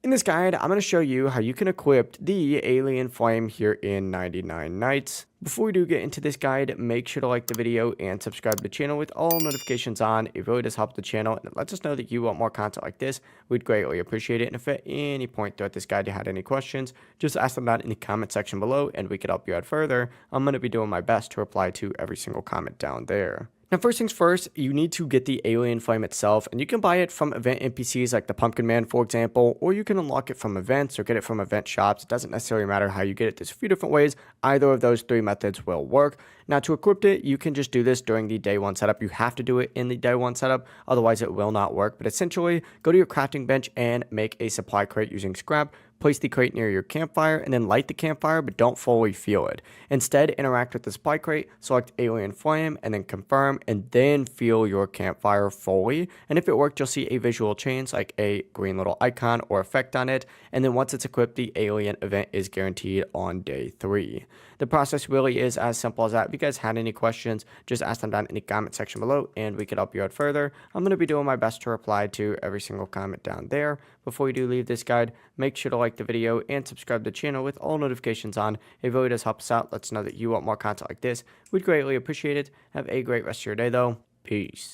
In this guide, I'm going to show you how you can equip the Alien Flame here in 99 Nights. Before we do get into this guide, make sure to like the video and subscribe to the channel with all notifications on. It really does help the channel and it lets us know that you want more content like this. We'd greatly appreciate it. And if at any point throughout this guide you had any questions, just ask them that in the comment section below and we could help you out further. I'm going to be doing my best to reply to every single comment down there. Now, first things first, you need to get the Alien Flame itself, and you can buy it from event NPCs like the Pumpkin Man, for example, or you can unlock it from events or get it from event shops. It doesn't necessarily matter how you get it. There's a few different ways. Either of those three methods will work. Now, to equip it, you can just do this during the day one setup. You have to do it in the day one setup, otherwise it will not work. But essentially, go to your crafting bench and make a supply crate using scrap. Place the crate near your campfire and then light the campfire, but don't fully fuel it. Instead, interact with the supply crate, select Alien Flame, and then confirm, and then fuel your campfire fully. And if it worked, you'll see a visual change like a green little icon or effect on it. And then once it's equipped, the Alien event is guaranteed on day 3. The process really is as simple as that. If you guys had any questions, just ask them down in the comment section below and we could help you out further. I'm going to be doing my best to reply to every single comment down there. Before you do leave this guide, make sure to like the video and subscribe to the channel with all notifications on. It really does help us out. Let's know that you want more content like this. We'd greatly appreciate it. Have a great rest of your day though. Peace.